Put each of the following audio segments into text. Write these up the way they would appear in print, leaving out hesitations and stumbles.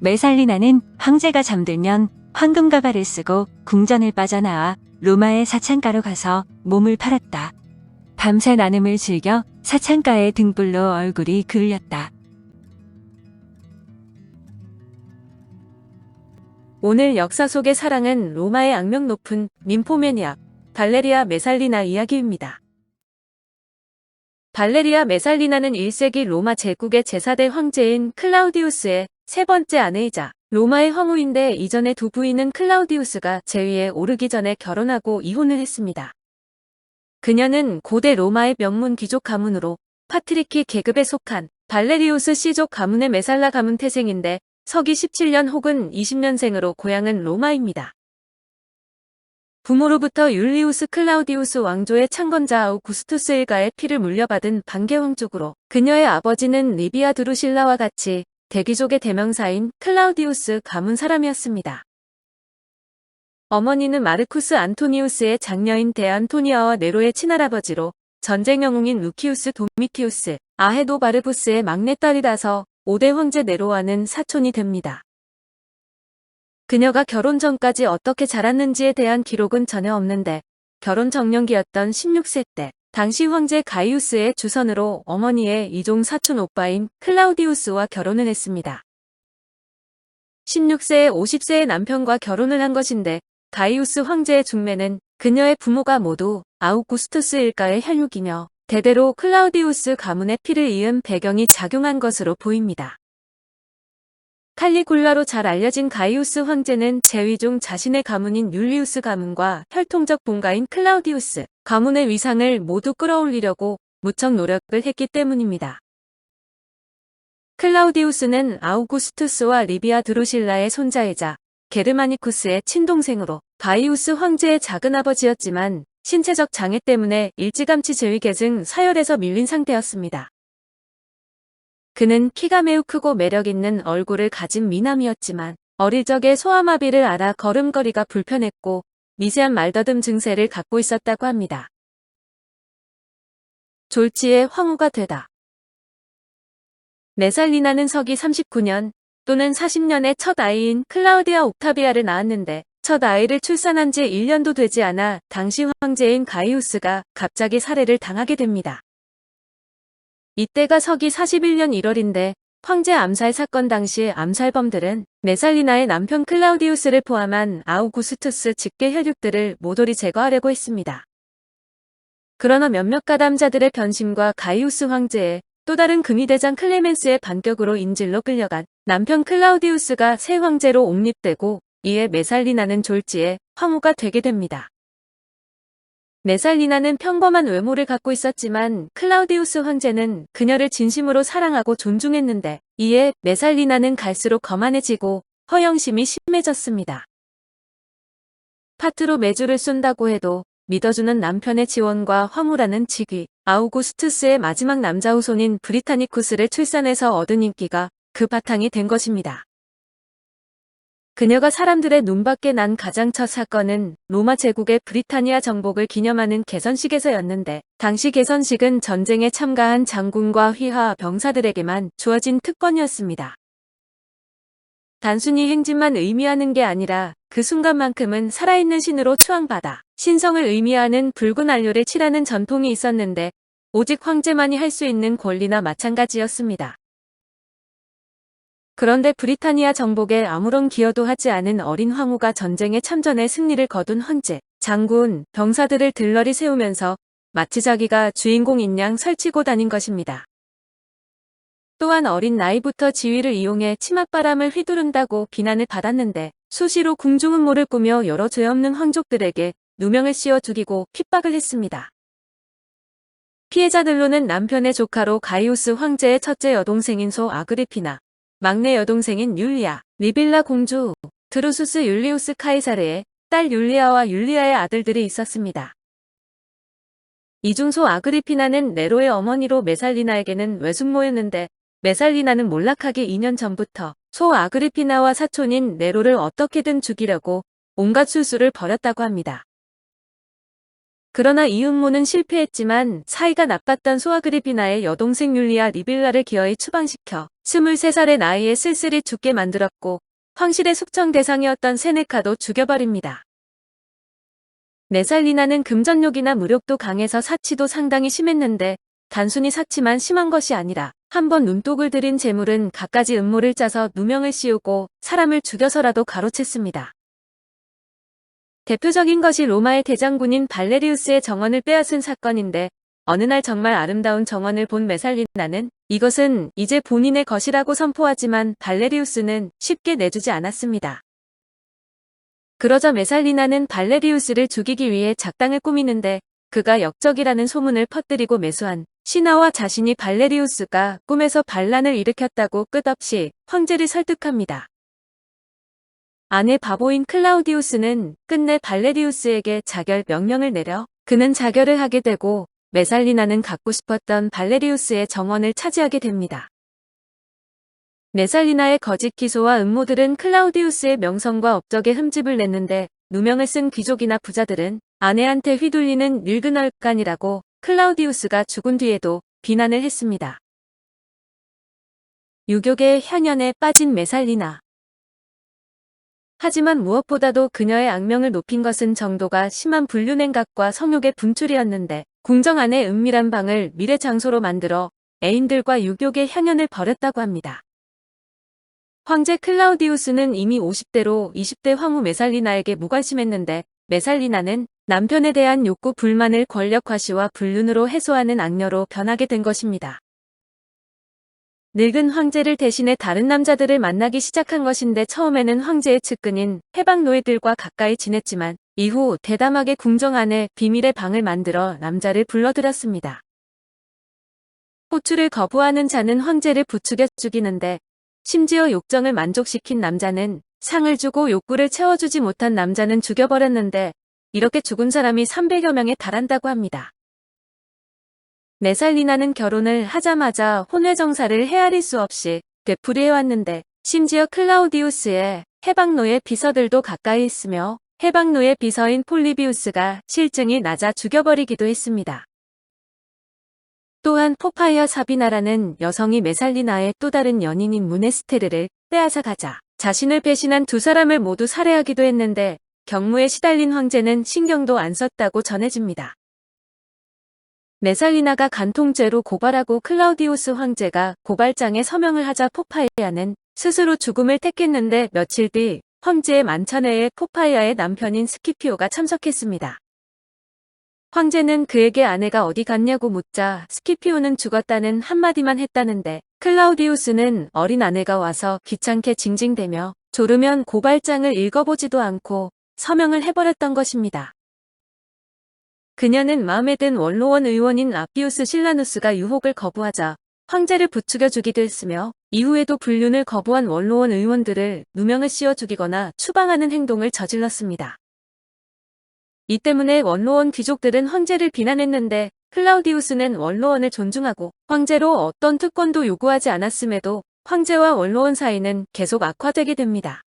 메살리나는 황제가 잠들면 황금 가발을 쓰고 궁전을 빠져나와 로마의 사창가로 가서 몸을 팔았다. 밤새 나눔을 즐겨 사창가의 등불로 얼굴이 그을렸다. 오늘 역사 속의 사랑은 로마의 악명 높은 ним포매니악 발레리아 메살리나 이야기입니다. 발레리아 메살리나는 1세기 로마 제국의 제4대 황제인 클라우디우스의 세 번째 아내이자 로마의 황후인데 이전의 두 부인은 클라우디우스가 재위에 오르기 전에 결혼하고 이혼을 했습니다. 그녀는 고대 로마의 명문 귀족 가문으로 파트리키 계급에 속한 발레리우스 씨족 가문의 메살라 가문 태생인데 서기 17년 혹은 20년생으로 고향은 로마입니다. 부모로부터 율리우스 클라우디우스 왕조의 창건자 아우구스투스 일가의 피를 물려받은 반개왕족으로 그녀의 아버지는 리비아 드루실라와 같이 대귀족의 대명사인 클라우디우스 가문 사람이었습니다. 어머니는 마르쿠스 안토니우스의 장녀인 데안토니아와 네로의 친할아버지로 전쟁 영웅인 루키우스 도미티우스, 아헤도 바르부스의 막내딸이라서 5대 황제 네로와는 사촌이 됩니다. 그녀가 결혼 전까지 어떻게 자랐는지에 대한 기록은 전혀 없는데 결혼 정년기였던 16세 때 당시 황제 가이우스의 주선으로 어머니의 이종 사촌 오빠인 클라우디우스와 결혼을 했습니다. 16세에 50세의 남편과 결혼을 한 것인데 가이우스 황제의 중매는 그녀의 부모가 모두 아우구스투스 일가의 혈육이며 대대로 클라우디우스 가문의 피를 이은 배경이 작용한 것으로 보입니다. 칼리굴라로 잘 알려진 가이우스 황제는 재위 중 자신의 가문인 율리우스 가문과 혈통적 본가인 클라우디우스 가문의 위상을 모두 끌어올리려고 무척 노력을 했기 때문입니다. 클라우디우스는 아우구스투스와 리비아 드루실라의 손자이자 게르마니쿠스의 친동생으로 가이우스 황제의 작은아버지였지만 신체적 장애 때문에 일찌감치 재위 계승 사열에서 밀린 상태였습니다. 그는 키가 매우 크고 매력있는 얼굴을 가진 미남이었지만 어릴 적에 소아마비를 앓아 걸음걸이가 불편했고 미세한 말더듬 증세를 갖고 있었다고 합니다. 졸지에 황후가 되다. 메살리나는 서기 39년 또는 40년에 첫 아이인 클라우디아 옥타비아를 낳았는데 첫 아이를 출산한 지 1년도 되지 않아 당시 황제인 가이우스가 갑자기 살해를 당하게 됩니다. 이때가 서기 41년 1월인데 황제 암살 사건 당시 암살범들은 메살리나의 남편 클라우디우스를 포함한 아우구스투스 직계 혈육들을 모조리 제거하려고 했습니다. 그러나 몇몇 가담자들의 변심과 가이우스 황제의 또 다른 금위대장 클레멘스의 반격으로 인질로 끌려간 남편 클라우디우스가 새 황제로 옹립되고 이에 메살리나는 졸지에 황후가 되게 됩니다. 메살리나는 평범한 외모를 갖고 있었지만 클라우디우스 황제는 그녀를 진심으로 사랑하고 존중했는데 이에 메살리나는 갈수록 거만해지고 허영심이 심해졌습니다. 파트로 메주를 쏜다고 해도 믿어주는 남편의 지원과 황후라는 직위, 아우구스투스의 마지막 남자 후손인 브리타니쿠스를 출산해서 얻은 인기가 그 바탕이 된 것입니다. 그녀가 사람들의 눈밖에 난 가장 첫 사건은 로마 제국의 브리타니아 정복을 기념하는 개선식에서였는데 당시 개선식은 전쟁에 참가한 장군과 휘하 병사들에게만 주어진 특권이었습니다. 단순히 행진만 의미하는 게 아니라 그 순간만큼은 살아있는 신으로 추앙받아 신성을 의미하는 붉은 안료를 칠하는 전통이 있었는데 오직 황제만이 할 수 있는 권리나 마찬가지였습니다. 그런데 브리타니아 정복에 아무런 기여도 하지 않은 어린 황후가 전쟁에 참전해 승리를 거둔 황제, 장군, 병사들을 들러리 세우면서 마치 자기가 주인공인 양 설치고 다닌 것입니다. 또한 어린 나이부터 지위를 이용해 치맛바람을 휘두른다고 비난을 받았는데 수시로 궁중 음모를 꾸며 여러 죄 없는 황족들에게 누명을 씌워 죽이고 핍박을 했습니다. 피해자들로는 남편의 조카로 가이우스 황제의 첫째 여동생인 소 아그리피나, 막내 여동생인 율리아, 리빌라 공주, 드루수스 율리우스 카이사르의 딸 율리아와 율리아의 아들들이 있었습니다. 이 중 소 아그리피나는 네로의 어머니로 메살리나에게는 외숙모였는데 메살리나는 몰락하기 2년 전부터 소 아그리피나와 사촌인 네로를 어떻게든 죽이려고 온갖 술수를 벌였다고 합니다. 그러나 이 음모는 실패했지만 사이가 나빴던 소아그리피나의 여동생 율리아 리빌라를 기어이 추방시켜 23살의 나이에 쓸쓸히 죽게 만들었고 황실의 숙청 대상이었던 세네카도 죽여버립니다. 메살리나는 금전욕이나 무력도 강해서 사치도 상당히 심했는데 단순히 사치만 심한 것이 아니라 한번 눈독을 들인 재물은 갖가지 음모를 짜서 누명을 씌우고 사람을 죽여서라도 가로챘습니다. 대표적인 것이 로마의 대장군인 발레리우스의 정원을 빼앗은 사건인데 어느 날 정말 아름다운 정원을 본 메살리나는 이것은 이제 본인의 것이라고 선포하지만 발레리우스는 쉽게 내주지 않았습니다. 그러자 메살리나는 발레리우스를 죽이기 위해 작당을 꾸미는데 그가 역적이라는 소문을 퍼뜨리고 매수한 신하와 자신이 발레리우스가 꿈에서 반란을 일으켰다고 끝없이 황제를 설득합니다. 아내 바보인 클라우디우스는 끝내 발레리우스에게 자결 명령을 내려 그는 자결을 하게 되고 메살리나는 갖고 싶었던 발레리우스의 정원을 차지하게 됩니다. 메살리나의 거짓 기소와 음모들은 클라우디우스의 명성과 업적에 흠집을 냈는데 누명을 쓴 귀족이나 부자들은 아내한테 휘둘리는 늙은 얼간이라고 클라우디우스가 죽은 뒤에도 비난을 했습니다. 유욕의 현연에 빠진 메살리나. 하지만 무엇보다도 그녀의 악명을 높인 것은 정도가 심한 불륜행각과 성욕의 분출이었는데 궁정 안의 은밀한 방을 미래 장소로 만들어 애인들과 유욕의 현연을 벌였다고 합니다. 황제 클라우디우스는 이미 50대로 20대 황후 메살리나에게 무관심했는데 메살리나는 남편에 대한 욕구 불만을 권력 과시와 불륜으로 해소하는 악녀로 변하게 된 것입니다. 늙은 황제를 대신해 다른 남자들을 만나기 시작한 것인데 처음에는 황제의 측근인 해방 노예들과 가까이 지냈지만 이후 대담하게 궁정 안에 비밀의 방을 만들어 남자를 불러들였습니다. 호출을 거부하는 자는 황제를 부추겨 죽이는데 심지어 욕정을 만족시킨 남자는 상을 주고 욕구를 채워주지 못한 남자는 죽여버렸는데 이렇게 죽은 사람이 300여 명에 달한다고 합니다. 메살리나는 결혼을 하자마자 혼외정사를 헤아릴 수 없이 되풀이해왔는데 심지어 클라우디우스의 해방노예 비서들도 가까이 있으며 해방노예 비서인 폴리비우스가 실증이 나자 죽여버리기도 했습니다. 또한 포파이아 사비나라는 여성이 메살리나의 또 다른 연인인 무네스테르를 빼앗아 가자 자신을 배신한 두 사람을 모두 살해하기도 했는데 경무에 시달린 황제는 신경도 안 썼다고 전해집니다. 메살리나가 간통죄로 고발하고 클라우디우스 황제가 고발장에 서명을 하자 포파이아는 스스로 죽음을 택했는데 며칠 뒤 황제의 만찬회에 포파이아의 남편인 스키피오가 참석했습니다. 황제는 그에게 아내가 어디 갔냐고 묻자 스키피오는 죽었다는 한마디만 했다는데 클라우디우스는 어린 아내가 와서 귀찮게 징징대며 졸으면 고발장을 읽어보지도 않고 서명을 해버렸던 것입니다. 그녀는 마음에 든 원로원 의원인 아피우스 실라누스가 유혹을 거부하자 황제를 부추겨 주기도 했으며 이후에도 불륜을 거부한 원로원 의원들을 누명을 씌워 죽이거나 추방하는 행동을 저질렀습니다. 이 때문에 원로원 귀족들은 황제를 비난했는데 클라우디우스는 원로원을 존중하고 황제로 어떤 특권도 요구하지 않았음에도 황제와 원로원 사이는 계속 악화되게 됩니다.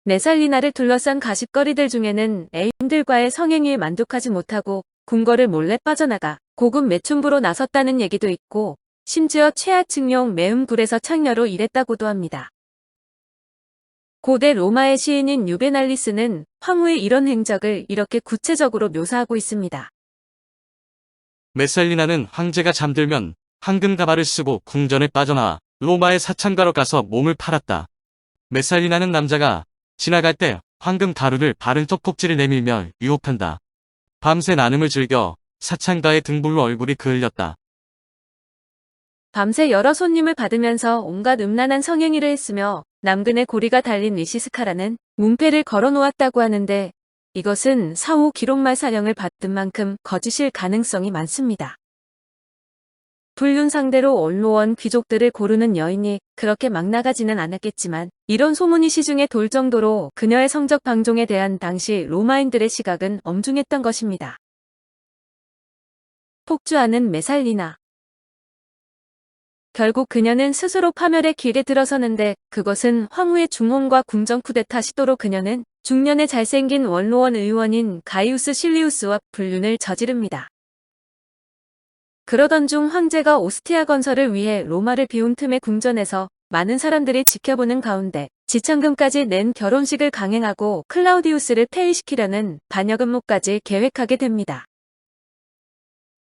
메살리나를 둘러싼 가십거리들 중에는 애인들과의 성행위에 만족하지 못하고 궁궐을 몰래 빠져나가 고급 매춘부로 나섰다는 얘기도 있고 심지어 최하층용 매음굴에서 창녀로 일했다고도 합니다. 고대 로마의 시인인 유베날리스는 황후의 이런 행적을 이렇게 구체적으로 묘사하고 있습니다. 메살리나는 황제가 잠들면 황금 가발을 쓰고 궁전에 빠져나와 로마의 사창가로 가서 몸을 팔았다. 메살리나는 남자가 지나갈 때 황금 가루를 바른 떡꼭지를 내밀며 유혹한다. 밤새 나눔을 즐겨 사창가의 등불로 얼굴이 그을렸다. 밤새 여러 손님을 받으면서 온갖 음란한 성행위를 했으며 남근의 고리가 달린 리시스카라는 문패를 걸어놓았다고 하는데 이것은 사후 기록말 사령을 받은 만큼 거짓일 가능성이 많습니다. 불륜 상대로 원로원 귀족들을 고르는 여인이 그렇게 막 나가지는 않았겠지만 이런 소문이 시중에 돌 정도로 그녀의 성적 방종에 대한 당시 로마인들의 시각은 엄중했던 것입니다. 폭주하는 메살리나. 결국 그녀는 스스로 파멸의 길에 들어서는데 그것은 황후의 중혼과 궁정 쿠데타 시도로 그녀는 중년에 잘생긴 원로원 의원인 가이우스 실리우스와 불륜을 저지릅니다. 그러던 중 황제가 오스티아 건설을 위해 로마를 비운 틈에 궁전에서 많은 사람들이 지켜보는 가운데 지참금까지 낸 결혼식을 강행하고 클라우디우스를 폐위시키려는 반역 음모까지 계획하게 됩니다.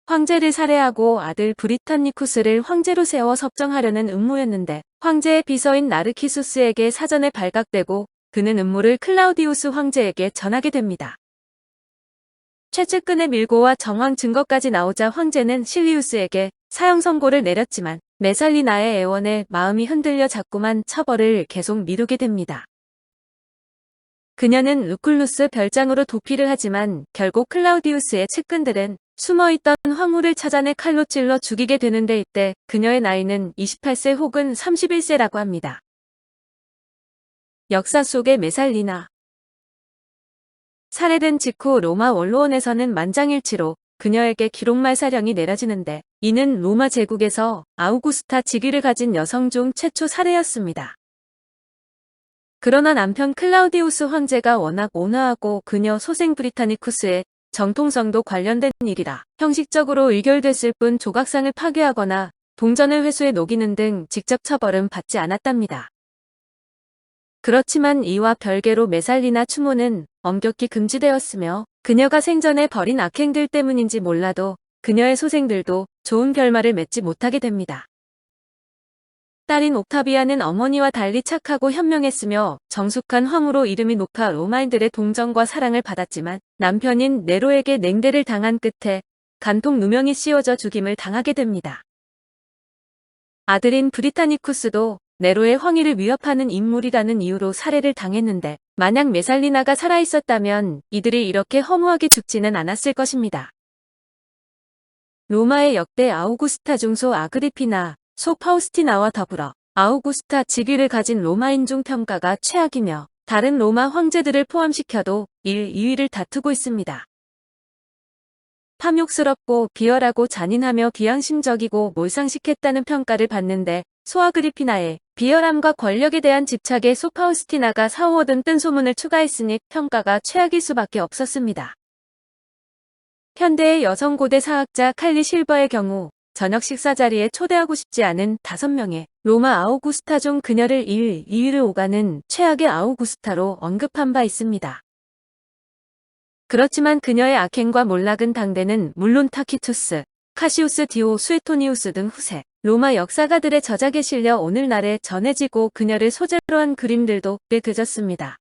황제를 살해하고 아들 브리탄니쿠스를 황제로 세워 섭정하려는 음모였는데 황제의 비서인 나르키수스에게 사전에 발각되고 그는 음모를 클라우디우스 황제에게 전하게 됩니다. 최측근의 밀고와 정황 증거까지 나오자 황제는 실리우스에게 사형 선고를 내렸지만 메살리나의 애원에 마음이 흔들려 자꾸만 처벌을 계속 미루게 됩니다. 그녀는 루쿨루스 별장으로 도피를 하지만 결국 클라우디우스의 측근들은 숨어있던 황후를 찾아내 칼로 찔러 죽이게 되는데 이때 그녀의 나이는 28세 혹은 31세라고 합니다. 역사 속의 메살리나. 살해된 직후 로마 원로원에서는 만장일치로 그녀에게 기록말 사령이 내려지는데 이는 로마 제국에서 아우구스타 직위를 가진 여성 중 최초 살해였습니다. 그러나 남편 클라우디우스 황제가 워낙 온화하고 그녀 소생 브리타니쿠스의 정통성도 관련된 일이라 형식적으로 의결됐을 뿐 조각상을 파괴하거나 동전을 회수해 녹이는 등 직접 처벌은 받지 않았답니다. 그렇지만 이와 별개로 메살리나 추모는 엄격히 금지되었으며 그녀가 생전에 벌인 악행들 때문인지 몰라도 그녀의 소생들도 좋은 결말을 맺지 못하게 됩니다. 딸인 옥타비아는 어머니와 달리 착하고 현명했으며 정숙한 황후로 이름이 높아 로마인들의 동정과 사랑을 받았지만 남편인 네로에게 냉대를 당한 끝에 간통 누명이 씌워져 죽임을 당하게 됩니다. 아들인 브리타니쿠스도 네로의 황위를 위협하는 인물이라는 이유로 살해를 당했는데 만약 메살리나가 살아있었다면 이들이 이렇게 허무하게 죽지는 않았을 것입니다. 로마의 역대 아우구스타 중소 아그리피나, 소 파우스티나와 더불어 아우구스타 직위를 가진 로마인 중 평가가 최악이며 다른 로마 황제들을 포함시켜도 1, 2위를 다투고 있습니다. 탐욕스럽고 비열하고 잔인하며 비양심적이고 몰상식했다는 평가를 받는데 소아그리피나의 비열함과 권력에 대한 집착에 소파우스티나가 사오어든 뜬 소문을 추가했으니 평가가 최악일 수밖에 없었습니다. 현대의 여성 고대 사학자 칼리 실버의 경우 저녁 식사 자리에 초대하고 싶지 않은 5명의 로마 아우구스타 중 그녀를 1, 2위를 오가는 최악의 아우구스타로 언급한 바 있습니다. 그렇지만 그녀의 악행과 몰락은 당대는 물론 타키투스, 카시우스 디오 수에토니우스 등 후세 로마 역사가들의 저작에 실려 오늘날에 전해지고 그녀를 소재로 한 그림들도 꽤 그졌습니다.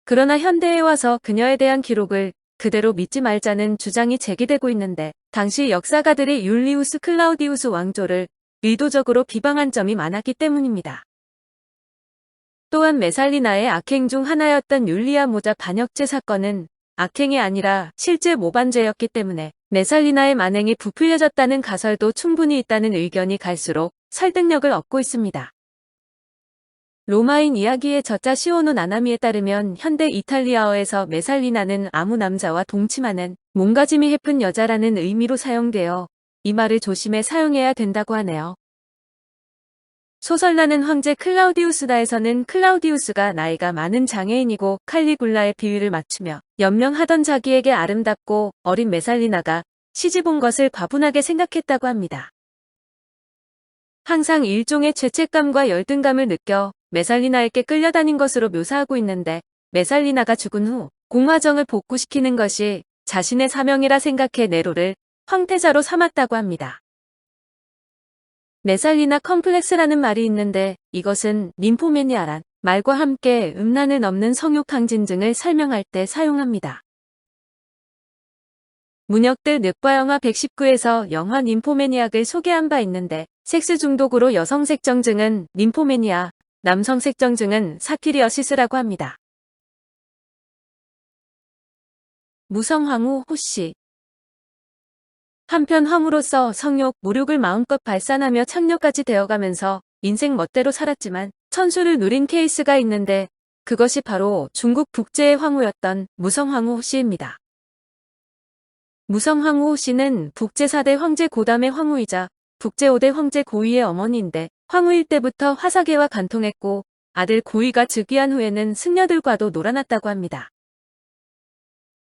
그러나 현대에 와서 그녀에 대한 기록을 그대로 믿지 말자는 주장이 제기되고 있는데 당시 역사가들이 율리우스 클라우디우스 왕조를 의도적으로 비방한 점이 많았기 때문입니다. 또한 메살리나의 악행 중 하나였던 율리아 모자 반역죄 사건은 악행이 아니라 실제 모반죄였기 때문에 메살리나의 만행이 부풀려졌다는 가설도 충분히 있다는 의견이 갈수록 설득력을 얻고 있습니다. 로마인 이야기의 저자 시오노 나나미에 따르면 현대 이탈리아어에서 메살리나는 아무 남자와 동침하는 몸가짐이 해픈 여자라는 의미로 사용되어 이 말을 조심해 사용해야 된다고 하네요. 소설 나는 황제 클라우디우스다에서는 클라우디우스가 나이가 많은 장애인이고 칼리굴라의 비위를 맞추며 연명하던 자기에게 아름답고 어린 메살리나가 시집 온 것을 과분하게 생각했다고 합니다. 항상 일종의 죄책감과 열등감을 느껴 메살리나에게 끌려다닌 것으로 묘사하고 있는데 메살리나가 죽은 후 공화정을 복구시키는 것이 자신의 사명이라 생각해 네로를 황태자로 삼았다고 합니다. 메살리나 컴플렉스라는 말이 있는데 이것은 ним포매니아란 말과 함께 음란을 넘는 성욕 항진증을 설명할 때 사용합니다. 문혁들 늑과 영화 119에서 영화 ним포매니악을 소개한 바 있는데 섹스 중독으로 여성 색정증은 ним포매니아, 남성 색정증은 사키리어시스라고 합니다. 무성황후 호씨. 한편 황후로서 성욕, 모욕을 마음껏 발산하며 창녀까지 되어가면서 인생 멋대로 살았지만 천수를 누린 케이스가 있는데 그것이 바로 중국 북제의 황후였던 무성황후 호씨입니다. 무성황후 호씨는 북제 4대 황제 고담의 황후이자 북제 5대 황제 고위의 어머니인데 황후일 때부터 화사계와 간통했고 아들 고이가 즉위한 후에는 승려들과도 놀아났다고 합니다.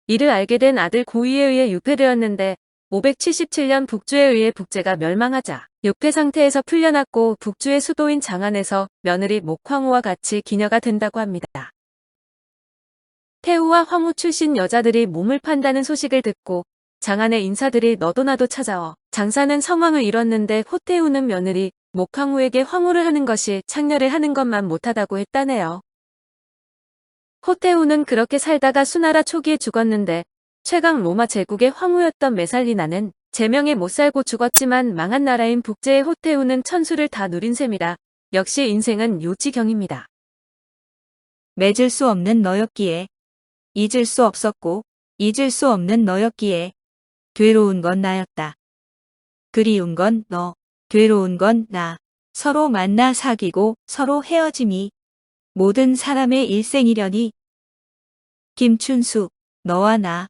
이를 알게 된 아들 고이에 의해 유폐되었는데 577년 북주에 의해 북제가 멸망하자 유폐 상태에서 풀려났고 북주의 수도인 장안에서 며느리 목황후와 같이 기녀가 된다고 합니다. 태후와 황후 출신 여자들이 몸을 판다는 소식을 듣고 장안의 인사들이 너도나도 찾아와 장사는 성왕을 잃었는데 호태후는 며느리 목황후에게 황후를 하는 것이 창녀를 하는 것만 못하다고 했다네요. 호태후는 그렇게 살다가 수나라 초기에 죽었는데 최강 로마 제국의 황후였던 메살리나는 제명에 못 살고 죽었지만 망한 나라인 북제의 호태후는 천수를 다 누린 셈이라 역시 인생은 요지경입니다. 맺을 수 없는 너였기에, 잊을 수 없었고 잊을 수 없는 너였기에 괴로운 건 나였다. 그리운 건 너, 괴로운 건 나. 서로 만나 사귀고 서로 헤어짐이 모든 사람의 일생이려니. 김춘수, 너와 나.